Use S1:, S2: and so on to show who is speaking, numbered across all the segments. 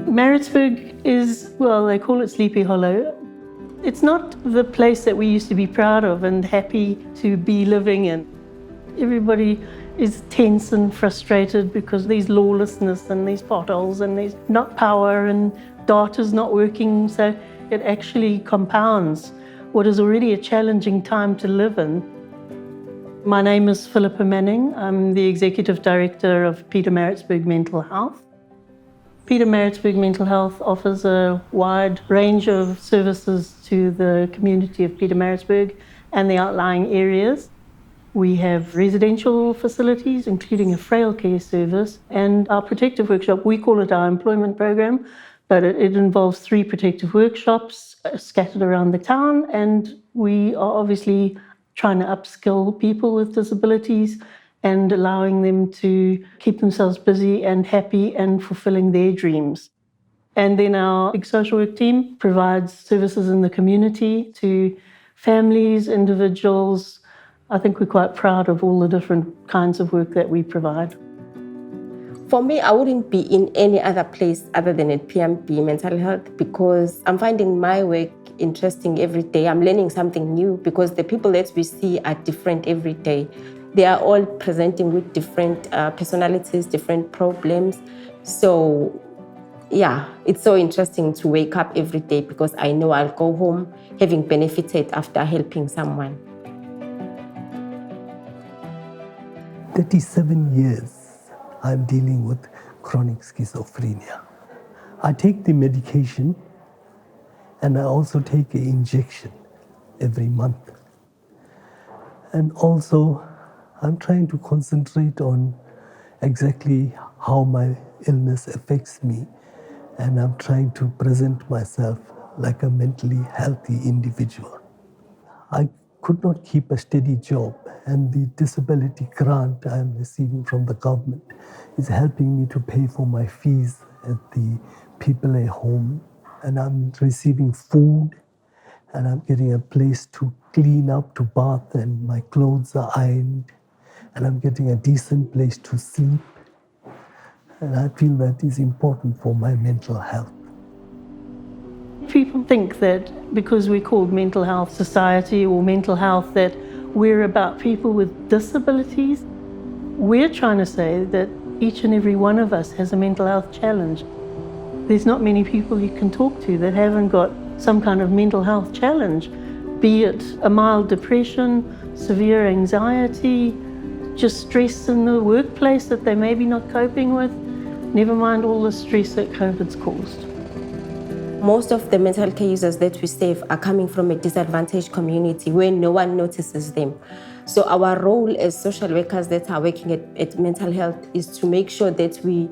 S1: Maritzburg is, well, they call it Sleepy Hollow. It's not the place that we used to be proud of and happy to be living in. Everybody is tense and frustrated because there's lawlessness and there's potholes and there's not power and data's not working, so it actually compounds what is already a challenging time to live in. My name is Philippa Manning. I'm the Executive Director of Pietermaritzburg Mental Health. Pietermaritzburg Mental Health offers a wide range of services to the community of Pietermaritzburg and the outlying areas. We have residential facilities, including a frail care service, and our protective workshop. We call it our employment program, but it involves 3 protective workshops scattered around the town, and we are obviously trying to upskill people with disabilities and allowing them to keep themselves busy and happy and fulfilling their dreams. And then our big social work team provides services in the community to families, individuals. I think we're quite proud of all the different kinds of work that we provide.
S2: For me, I wouldn't be in any other place other than at PMB Mental Health because I'm finding my work interesting every day. I'm learning something new because the people that we see are different every day. They are all presenting with different personalities, different problems. So, yeah, it's so interesting to wake up every day because I know I'll go home having benefited after helping someone.
S3: 37 years I'm dealing with chronic schizophrenia. I take the medication and I also take an injection every month. And also I'm trying to concentrate on exactly how my illness affects me, and I'm trying to present myself like a mentally healthy individual. I could not keep a steady job, and the disability grant I'm receiving from the government is helping me to pay for my fees at the people at home, and I'm receiving food, and I'm getting a place to clean up, to bath, and my clothes are ironed, and I'm getting a decent place to sleep. And I feel that is important for my mental health.
S1: People think that because we're called Mental Health Society or Mental Health that we're about people with disabilities. We're trying to say that each and every one of us has a mental health challenge. There's not many people you can talk to that haven't got some kind of mental health challenge, be it a mild depression, severe anxiety, just stress in the workplace that they may be not coping with, never mind all the stress that COVID's caused.
S2: Most of the mental care users that we serve are coming from a disadvantaged community where no one notices them. So our role as social workers that are working at mental health is to make sure that we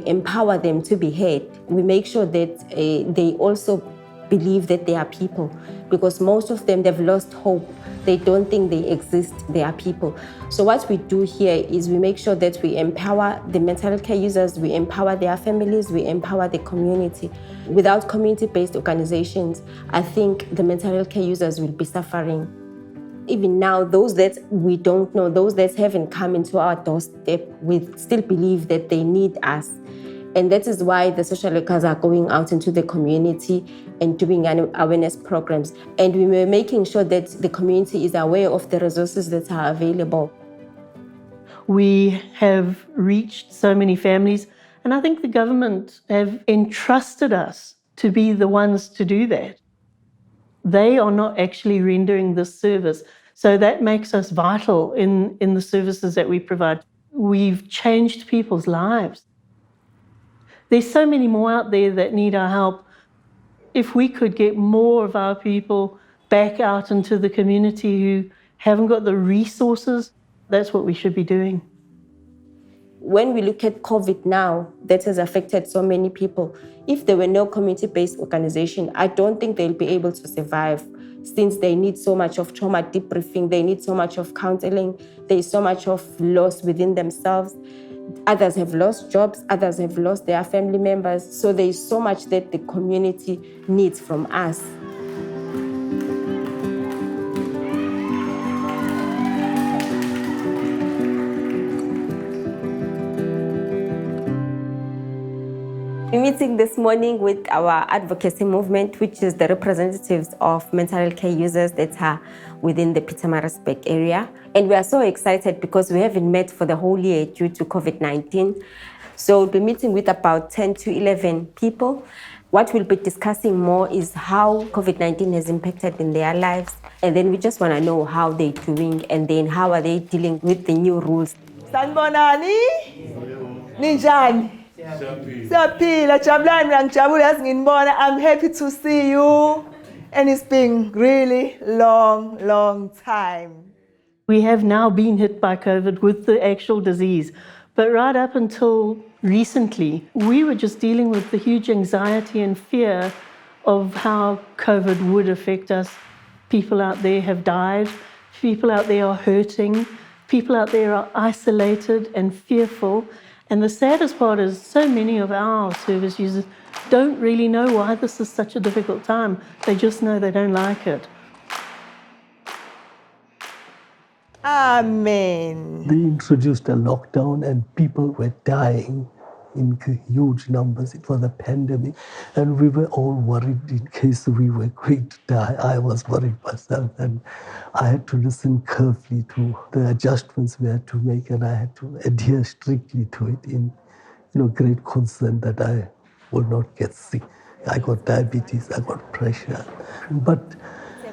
S2: empower them to be heard. We make sure that they also believe that they are people, because most of them, they've lost hope. They don't think they exist, they are people. So what we do here is we make sure that we empower the mental care users, we empower their families, we empower the community. Without community-based organizations, I think the mental health care users will be suffering. Even now, those that we don't know, those that haven't come into our doorstep, we still believe that they need us. And that is why the social workers are going out into the community and doing awareness programs. And we were making sure that the community is aware of the resources that are available.
S1: We have reached so many families, and I think the government have entrusted us to be the ones to do that. They are not actually rendering this service, so that makes us vital in the services that we provide. We've changed people's lives. There's so many more out there that need our help. If we could get more of our people back out into the community who haven't got the resources, that's what we should be doing.
S2: When we look at COVID now, that has affected so many people. If there were no community-based organization, I don't think they'll be able to survive. since they need so much of trauma debriefing, they need so much of counseling, there's so much of loss within themselves. Others have lost jobs, others have lost their family members. So there's so much that the community needs from us. We're meeting this morning with our advocacy movement, which is the representatives of mental health care users that are within the Pietermaritzburg area. And we are so excited because we haven't met for the whole year due to COVID-19. So we'll be meeting with about 10 to 11 people. What we'll be discussing more is how COVID-19 has impacted in their lives. And then we just want to know how they're doing and then how are they dealing with the new rules.
S4: Sanibonani? Ninjani? Siyaphila, jabulani mina ngijabule yazi nginibona. I'm happy to see you. And it's been really long time.
S1: We have now been hit by COVID with the actual disease. But right up until recently, we were just dealing with the huge anxiety and fear of how COVID would affect us. People out there have died. People out there are hurting. People out there are isolated and fearful. And the saddest part is so many of our service users don't really know why this is such a difficult time. They just know they don't like it.
S4: Amen.
S3: They introduced a lockdown and people were dying in huge numbers. It was a pandemic and we were all worried in case we were going to die. I was worried myself and I had to listen carefully to the adjustments we had to make and I had to adhere strictly to it in great concern that I will not get sick. I got diabetes, I got pressure, but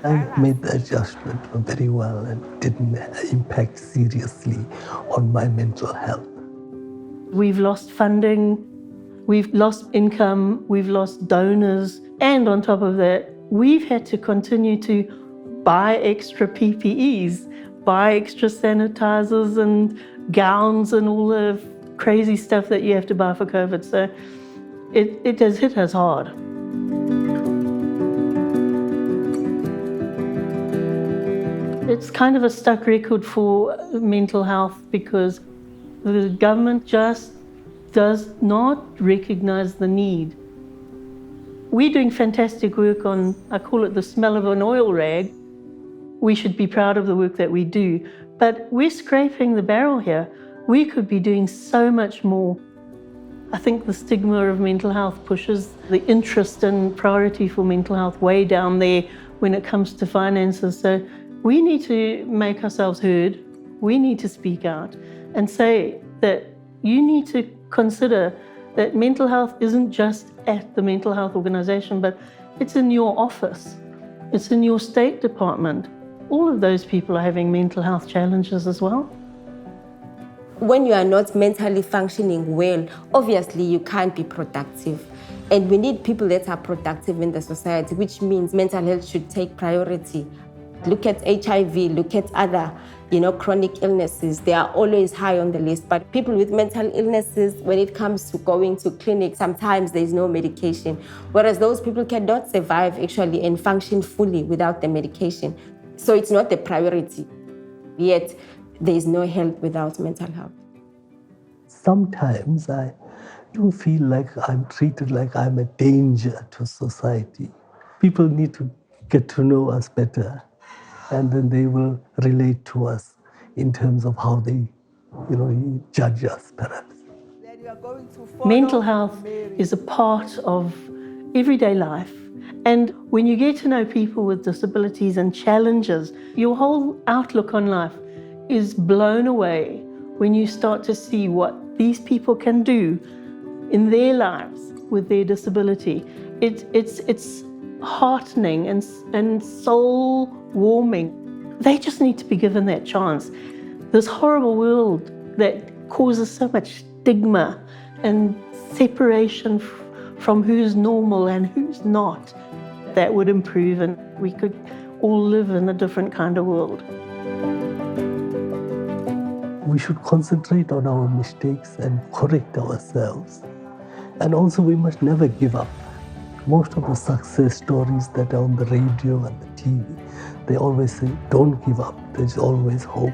S3: I made the adjustment very well and didn't impact seriously on my mental health.
S1: We've lost funding, we've lost income, we've lost donors, and on top of that, we've had to continue to buy extra PPEs, buy extra sanitizers and gowns and all the crazy stuff that you have to buy for COVID. So it has hit us hard. It's kind of a stuck record for mental health because the government just does not recognize the need. We're doing fantastic work on, I call it the smell of an oil rag. We should be proud of the work that we do, but we're scraping the barrel here. We could be doing so much more. I think the stigma of mental health pushes the interest and priority for mental health way down there when it comes to finances. So we need to make ourselves heard. We need to speak out and say that you need to consider that mental health isn't just at the mental health organization, but it's in your office, it's in your state department. All of those people are having mental health challenges as well.
S2: When you are not mentally functioning well, obviously you can't be productive. And we need people that are productive in the society, which means mental health should take priority. Look at HIV, look at other, chronic illnesses. They are always high on the list. But people with mental illnesses, when it comes to going to clinic, sometimes there is no medication. Whereas those people cannot survive actually and function fully without the medication. So it's not the priority. Yet there is no health without mental health.
S3: Sometimes I do feel like I'm treated like I'm a danger to society. People need to get to know us better, and then they will relate to us in terms of how they, judge us, perhaps.
S1: Mental health is a part of everyday life. And when you get to know people with disabilities and challenges, your whole outlook on life is blown away when you start to see what these people can do in their lives with their disability. It's heartening and soul warming. They just need to be given that chance. This horrible world that causes so much stigma and separation from who's normal and who's not, that would improve and we could all live in a different kind of world.
S3: We should concentrate on our mistakes and correct ourselves. And also we must never give up. Most of the success stories that are on the radio and the TV, they always say, don't give up, there's always hope.